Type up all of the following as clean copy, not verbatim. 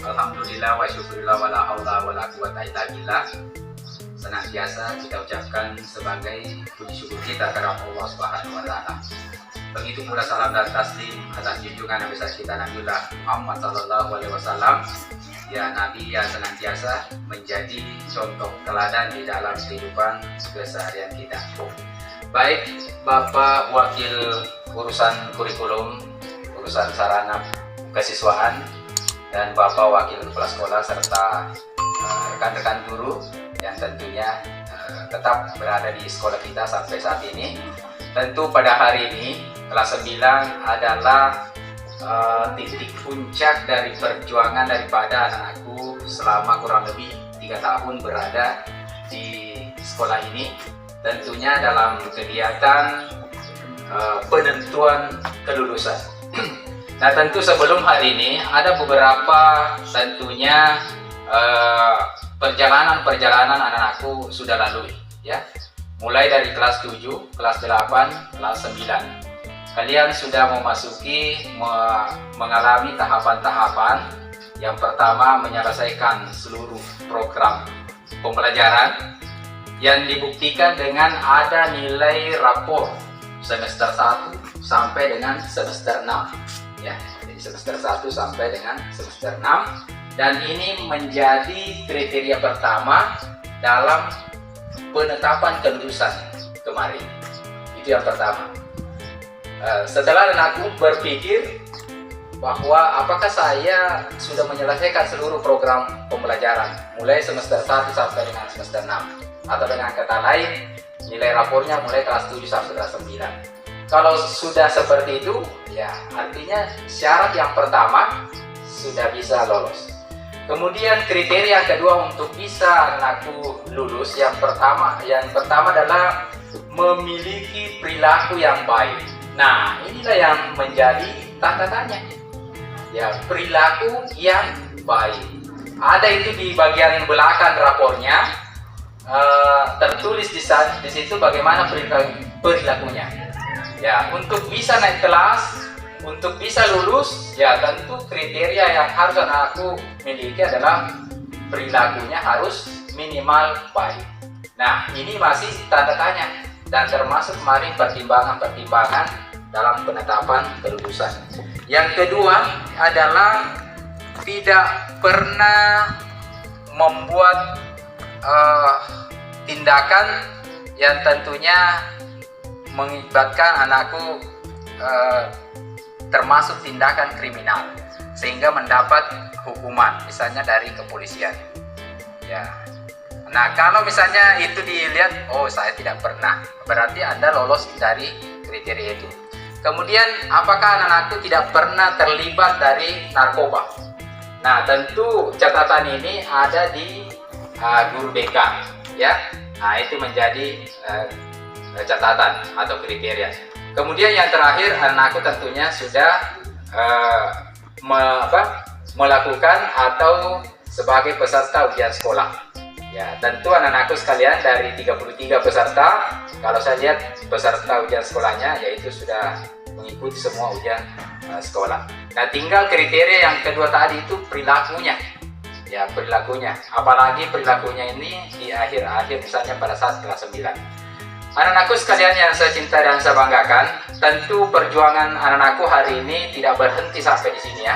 Alhamdulillah wa syukurillah wa la haula wa la quwata illa billah. Senantiasa kita ucapkan sebagai puji syukur kita kepada Allah Subhanahu wa taala. Begitu pula salam dan taslim atas junjungan Nabi kita Nabiullah Muhammad sallallahu alaihi wasallam, ya Nabi yang senantiasa menjadi contoh teladan di dalam kehidupan keseharian kita. Baik Bapak Wakil urusan kurikulum, urusan sarana kesiswaan, dan Bapak Wakil Kepala Sekolah serta rekan-rekan guru yang tentunya tetap berada di sekolah kita sampai saat ini. Tentu pada hari ini kelas 9 adalah titik puncak dari perjuangan daripada anak-anakku selama kurang lebih 3 tahun berada di sekolah ini. Tentunya dalam kegiatan penentuan kelulusan. Nah, tentu sebelum hari ini ada beberapa tentunya perjalanan anak-anakku sudah lalui, ya. Mulai dari kelas 7, kelas 8, kelas 9. Kalian sudah memasuki mengalami tahapan-tahapan. Yang pertama, menyelesaikan seluruh program pembelajaran yang dibuktikan dengan ada nilai rapor semester 1 sampai dengan semester 6. Ya, dari semester 1 sampai dengan semester 6, dan ini menjadi kriteria pertama dalam penetapan kelulusan kemarin. Itu yang pertama. Setelah anakku berpikir bahwa apakah saya sudah menyelesaikan seluruh program pembelajaran mulai semester 1 sampai dengan semester 6, atau dengan kata lain nilai rapornya mulai kelas 7 sampai kelas 9. Kalau sudah seperti itu, ya artinya syarat yang pertama sudah bisa lolos. Kemudian kriteria yang kedua untuk bisa anakku lulus, yang pertama adalah memiliki perilaku yang baik. Nah, inilah yang menjadi tanda tanya. Ya, perilaku yang baik. Ada itu di bagian belakang rapornya, tertulis di situ bagaimana perilakunya. Ya, untuk bisa naik kelas, untuk bisa lulus, ya tentu kriteria yang harus anakku miliki adalah perilakunya harus minimal baik. Nah, ini masih tanda tanya dan termasuk kemarin pertimbangan dalam penetapan kelulusan. Yang kedua adalah tidak pernah membuat tindakan yang tentunya mengibatkan anakku termasuk tindakan kriminal sehingga mendapat hukuman misalnya dari kepolisian. Ya. Nah, kalau misalnya itu dilihat, oh saya tidak pernah, berarti Anda lolos dari kriteria itu. Kemudian apakah anak-anakku tidak pernah terlibat dari narkoba? Nah, tentu catatan ini ada di guru BK, ya. Nah, itu menjadi catatan atau kriteria. Kemudian yang terakhir, anakku tentunya sudah melakukan atau sebagai peserta ujian sekolah. Ya, tentu anak-anakku sekalian dari 33 peserta, kalau saya lihat peserta ujian sekolahnya yaitu sudah mengikuti semua ujian sekolah. Nah, tinggal kriteria yang kedua tadi itu perilakunya. ya perilakunya, apalagi perilakunya ini di akhir-akhir misalnya pada saat kelas 9. Anak-anakku sekalian yang saya cinta dan saya banggakan, tentu perjuangan anak-anakku hari ini tidak berhenti sampai di sini ya.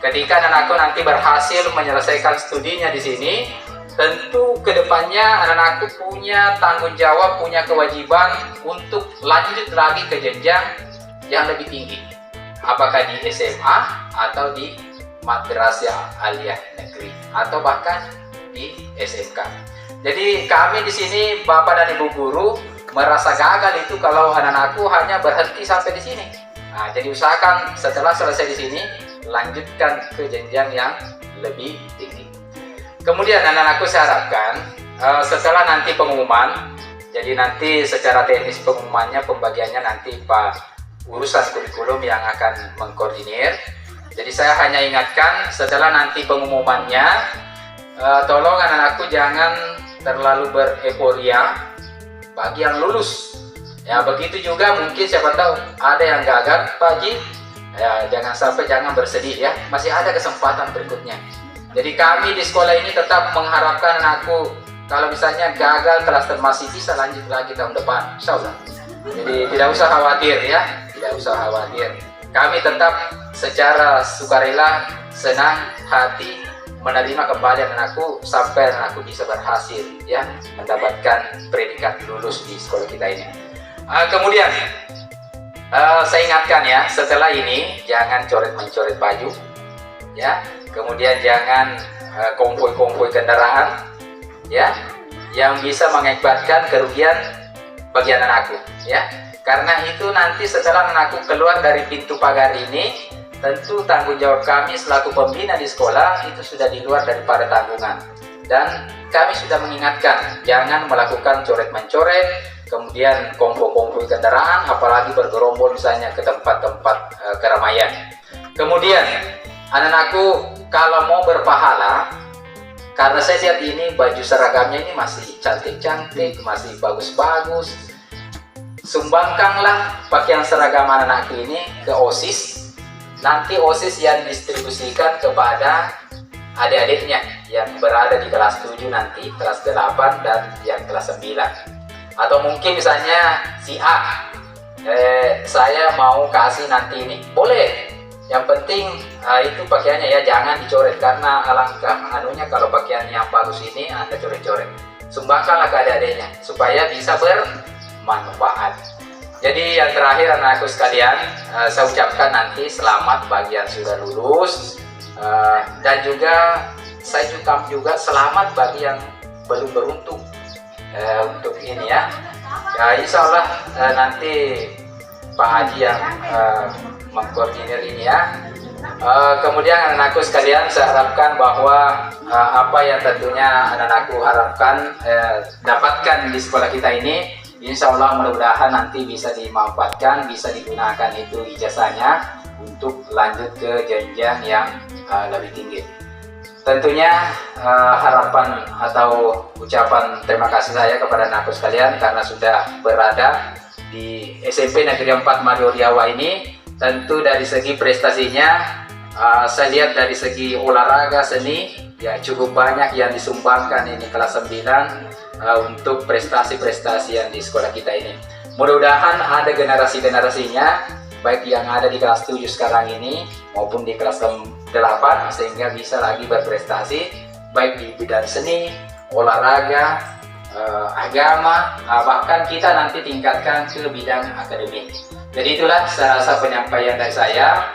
Ketika anak-anakku nanti berhasil menyelesaikan studinya di sini, tentu kedepannya anak-anakku punya tanggung jawab, punya kewajiban untuk lanjut lagi ke jenjang yang lebih tinggi. Apakah di SMA atau di Madrasah Aliyah Negeri atau bahkan di SMK. Jadi kami di sini Bapak dan Ibu guru merasa gagal itu kalau anak-anakku hanya berhenti sampai di sini. Nah, jadi usahakan setelah selesai di sini lanjutkan ke jenjang yang lebih tinggi. Kemudian anak-anakku saya harapkan setelah nanti pengumuman, jadi nanti secara teknis pengumumannya, pembagiannya nanti Pak urusan kurikulum yang akan mengkoordinir. Jadi saya hanya ingatkan setelah nanti pengumumannya, tolong anak-anakku jangan terlalu bereforia bagi yang lulus. Ya begitu juga mungkin siapa tahu ada yang gagal Pak Haji, ya jangan bersedih ya, masih ada kesempatan berikutnya. Jadi kami di sekolah ini tetap mengharapkan anakku kalau misalnya gagal kelas masih bisa lanjut lagi tahun depan, insya Allah. Jadi tidak usah khawatir ya, tidak usah khawatir. Kami tetap secara sukarela, senang hati menerima kembali anakku sampai anakku bisa berhasil ya mendapatkan predikat lulus di sekolah kita ini. Kemudian saya ingatkan ya, setelah ini jangan coret-mencoret baju ya, kemudian jangan konvoi-konvoi kendaraan ya yang bisa mengakibatkan kerugian bagi anakku ya. Karena itu nanti setelah anakku keluar dari pintu pagar ini, tentu tanggung jawab kami selaku pembina di sekolah itu sudah di luar daripada tanggungan. Dan kami sudah mengingatkan jangan melakukan coret-mencoret, kemudian konvoi-konvoi kendaraan, apalagi bergerombol misalnya ke tempat-tempat keramaian. Kemudian anak-anakku kalau mau berpahala, karena saya lihat ini baju seragamnya ini masih cantik-cantik, masih bagus-bagus, sumbangkanlah pakaian seragam anak-anakku ini ke OSIS. Nanti OSIS yang distribusikan kepada adik-adiknya yang berada di kelas 7 nanti, kelas 8 dan yang kelas 9. Atau mungkin misalnya si A, saya mau kasih nanti ini, boleh. Yang penting itu pakaiannya ya jangan dicoret, karena alangkah anunya kalau pakaian yang bagus ini Anda coret-coret. Sumbangkanlah ke adik-adiknya supaya bisa bermanfaat. Jadi yang terakhir anakku sekalian, saya ucapkan nanti selamat bagi yang sudah lulus, dan juga saya juga selamat bagi yang belum beruntung untuk ini ya. Insya Allah nanti Pak Haji yang mengkoordinir ini ya. Kemudian anak-anakku sekalian, saya harapkan bahwa apa yang tentunya anak-anakku harapkan dapatkan di sekolah kita ini, insya Allah mudah-mudahan nanti bisa dimanfaatkan, bisa digunakan itu ijazahnya untuk lanjut ke jenjang yang lebih tinggi. Tentunya harapan atau ucapan terima kasih saya kepada anak-anakku sekalian karena sudah berada di SMP Negeri 4 Mario Riawa ini. Tentu dari segi prestasinya, saya lihat dari segi olahraga seni ya cukup banyak yang disumbangkan ini kelas 9 untuk prestasi-prestasi yang di sekolah kita ini. Mudah-mudahan ada generasi-generasinya baik yang ada di kelas 7 sekarang ini maupun di kelas 8 sehingga bisa lagi berprestasi baik di bidang seni, olahraga, agama, bahkan kita nanti tingkatkan ke bidang akademik. Jadi itulah saya rasa penyampaian dari saya.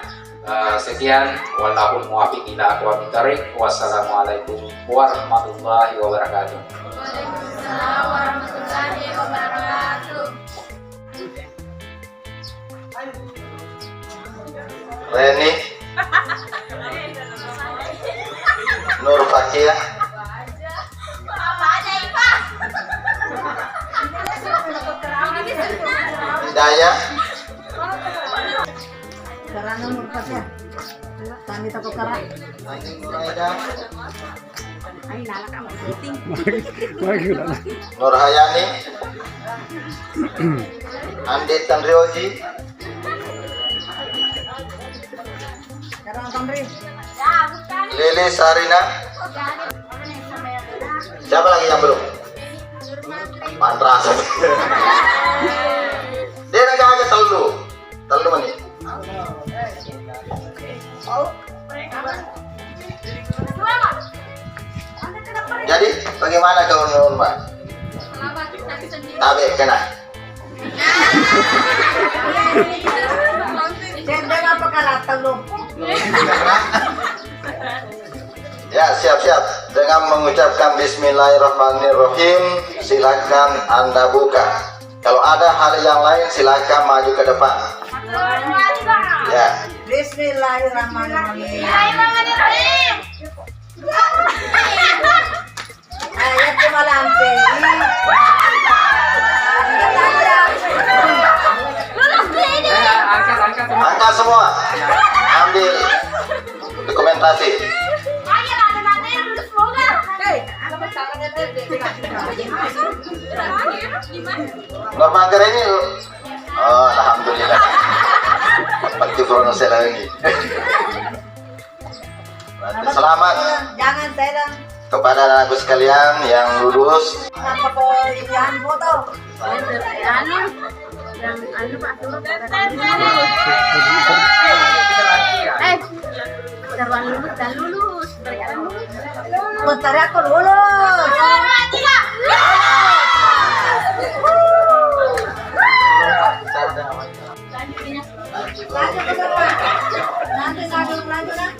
Sekian, wallahul muwaffiq ila aqwamit thoriq. Wassalamualaikum warahmatullahi wabarakatuh. Waalaikumsalam warahmatullahi wabarakatuh. Reni Nur Fakia Hidayah Karana Nur Fakia. Kami takut karak. Ay, nala ka mag-meeting. Nur Hayani Andi Tanrioji Karana Tamri. Lili Sarina Siapa lagi yang belum? Mandras. Dia agak telu menit. Jadi bagaimana kau Mbak? Tabe kena. Jendela apa karata lu? Ya, siap-siap. Dengan mengucapkan Bismillahirrahmanirrahim, silakan Anda buka. Kalau ada hal yang lain, silakan maju ke depan. Ya. Bismillahirrahmanirrahim. Ayat kumalampi. Angkat semua. Angkat semua. Ambil dokumentasi. Normaker ini, oh, alhamdulillah. Pasti pronunciasi lagi. Berarti selamat Jangan saya kepada anakku sekalian yang lulus. apa ko yan foto? Bentar aku lulus. Lanjut na. Lanjut.